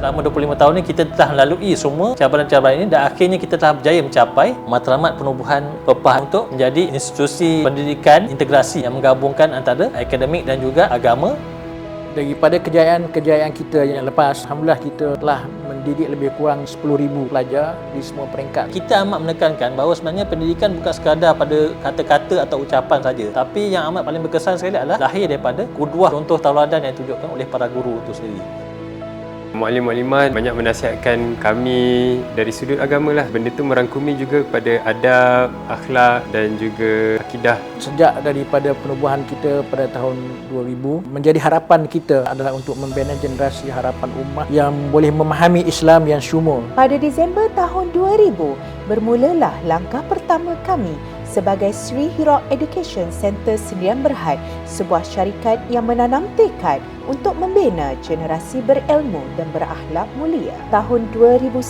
Selama 25 tahun ni kita telah melalui semua cabaran-cabaran ini dan akhirnya kita telah berjaya mencapai matlamat penubuhan Pepah untuk menjadi institusi pendidikan integrasi yang menggabungkan antara akademik dan juga agama. Daripada kejayaan-kejayaan kita yang lepas, alhamdulillah kita telah mendidik lebih kurang 10,000 pelajar di semua peringkat. Kita amat menekankan bahawa sebenarnya pendidikan bukan sekadar pada kata-kata atau ucapan saja, tapi yang amat paling berkesan sekali adalah lahir daripada kuduah contoh tauladan yang ditunjukkan oleh para guru itu sendiri. Muallim-muallimat banyak menasihatkan kami dari sudut agama lah. Benda tu merangkumi juga kepada adab, akhlak dan juga akidah. Sejak daripada penubuhan kita pada tahun 2000, menjadi harapan kita adalah untuk membina generasi harapan ummah yang boleh memahami Islam yang syumul. Pada Disember tahun 2000, bermulalah langkah pertama kami sebagai Sri Hira Education Center Sdn Bhd, sebuah syarikat yang menanam tekad untuk membina generasi berilmu dan berakhlak mulia. Tahun 2001,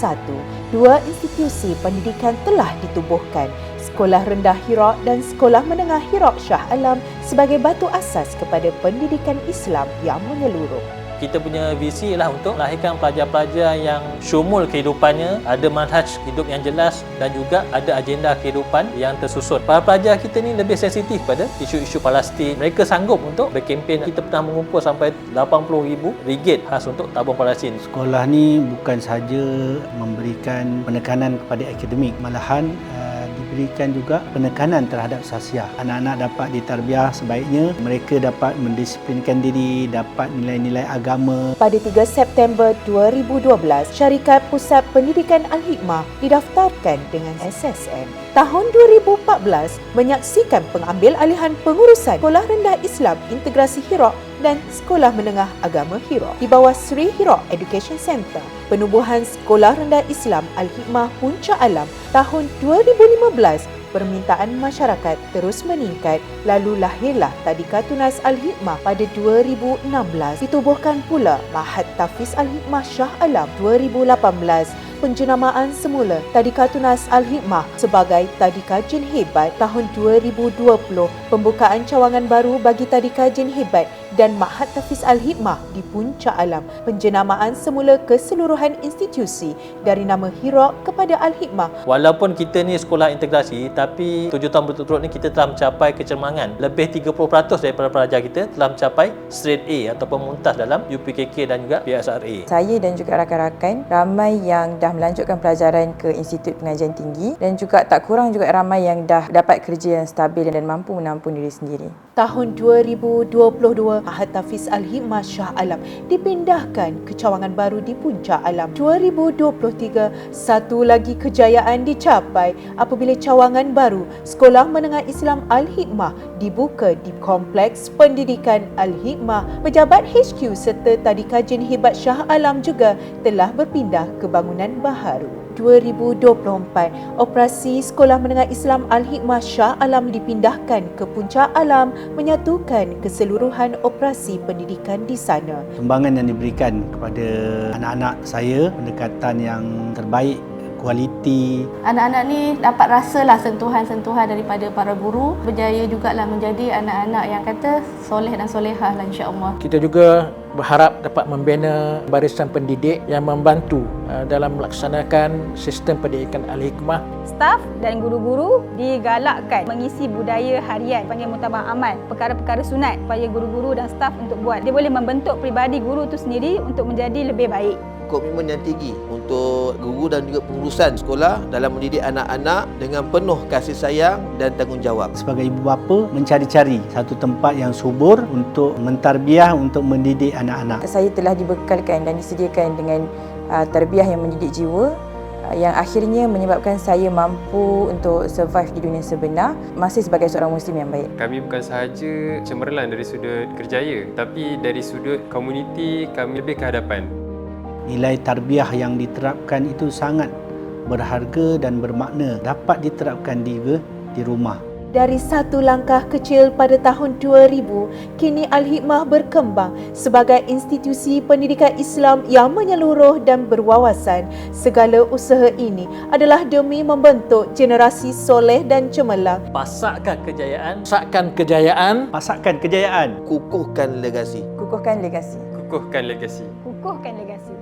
dua institusi pendidikan telah ditubuhkan, Sekolah Rendah Hira dan Sekolah Menengah Hira Shah Alam sebagai batu asas kepada pendidikan Islam yang menyeluruh. Kita punya visi ialah untuk melahirkan pelajar-pelajar yang syumul kehidupannya, ada manhaj hidup yang jelas dan juga ada agenda kehidupan yang tersusun. Para pelajar kita ni lebih sensitif pada isu-isu Palestin. Mereka sanggup untuk berkempen. Kita pernah mengumpul sampai RM80,000 khas untuk tabung Palestin. Sekolah ni bukan sahaja memberikan penekanan kepada akademik, malahan diberikan juga penekanan terhadap sasiah. Anak-anak dapat ditarbiah sebaiknya, mereka dapat mendisiplinkan diri, dapat nilai-nilai agama. Pada 3 September 2012, Syarikat Pusat Pendidikan Al-Hikmah didaftarkan dengan SSN. Tahun 2014 menyaksikan pengambil alihan pengurusan Sekolah Rendah Islam Integrasi Hira dan Sekolah Menengah Agama Hira di bawah Sri Hira Education Center. Penubuhan Sekolah Rendah Islam Al-Hikmah Puncak Alam tahun 2015, permintaan masyarakat terus meningkat, lalu lahirlah Tadika Tunas Al-Hikmah pada 2016. Ditubuhkan pula Ma'had Tahfiz Al-Hikmah Shah Alam 2018. Penjenamaan semula Tadika Tunas Al-Hikmah sebagai Tadika Jin Hebat tahun 2020. Pembukaan cawangan baru bagi Tadika Jin Hebat dan Ma'had Tahfiz Al-Hikmah di Puncak Alam. Penjenamaan semula keseluruhan institusi dari nama Hira kepada Al-Hikmah. Walaupun kita ni sekolah integrasi, tapi 7 tahun berturut-turut ni kita telah mencapai kecemerlangan. Lebih 30% daripada pelajar kita telah mencapai straight A ataupun mumtaz dalam UPKK dan juga PSRA. Saya dan juga rakan-rakan ramai yang dah melanjutkan pelajaran ke Institut Pengajian Tinggi dan juga tak kurang juga ramai yang dah dapat kerja yang stabil dan mampu menampung diri sendiri. Tahun 2022, Ma'had Tahfiz Al-Hikmah Shah Alam dipindahkan ke cawangan baru di Puncak Alam. 2023, satu lagi kejayaan dicapai apabila cawangan baru Sekolah Menengah Islam Al-Hikmah dibuka di Kompleks Pendidikan Al-Hikmah. Pejabat HQ serta Tadika Jin Hebat Shah Alam juga telah berpindah ke bangunan baharu. 2024, operasi Sekolah Menengah Islam Al-Hikmah Shah Alam dipindahkan ke Puncak Alam, menyatukan keseluruhan operasi pendidikan di sana. Sumbangan yang diberikan kepada anak-anak saya, pendekatan yang terbaik, kualiti. Anak-anak ni dapat rasalah sentuhan-sentuhan daripada para guru, berjaya jugalah menjadi anak-anak yang kata soleh dan solehah lah, insya-Allah. Kita juga berharap dapat membina barisan pendidik yang membantu dalam melaksanakan sistem pendidikan Al-Hikmah. Staf dan guru-guru digalakkan mengisi budaya harian panggil muktamar amal, perkara-perkara sunat supaya guru-guru dan staf untuk buat. Dia boleh membentuk peribadi guru itu sendiri untuk menjadi lebih baik. Komitmen yang tinggi untuk guru dan juga pengurusan sekolah dalam mendidik anak-anak dengan penuh kasih sayang dan tanggungjawab. Sebagai ibu bapa, mencari-cari satu tempat yang subur untuk mentarbiah, untuk mendidik anak-anak. Saya telah dibekalkan dan disediakan dengan tarbiyah yang mendidik jiwa yang akhirnya menyebabkan saya mampu untuk survive di dunia sebenar masih sebagai seorang Muslim yang baik. Kami bukan sahaja cemerlang dari sudut kerjaya, tapi dari sudut komuniti kami lebih ke hadapan. Nilai tarbiyah yang diterapkan itu sangat berharga dan bermakna, dapat diterapkan di rumah. Dari satu langkah kecil pada tahun 2000, kini Al-Hikmah berkembang sebagai institusi pendidikan Islam yang menyeluruh dan berwawasan. Segala usaha ini adalah demi membentuk generasi soleh dan cemerlang. Pasakkan kejayaan. Pasakkan kejayaan. Pasakkan kejayaan. Kukuhkan legasi. Kukuhkan legasi. Kukuhkan legasi. Kukuhkan legasi.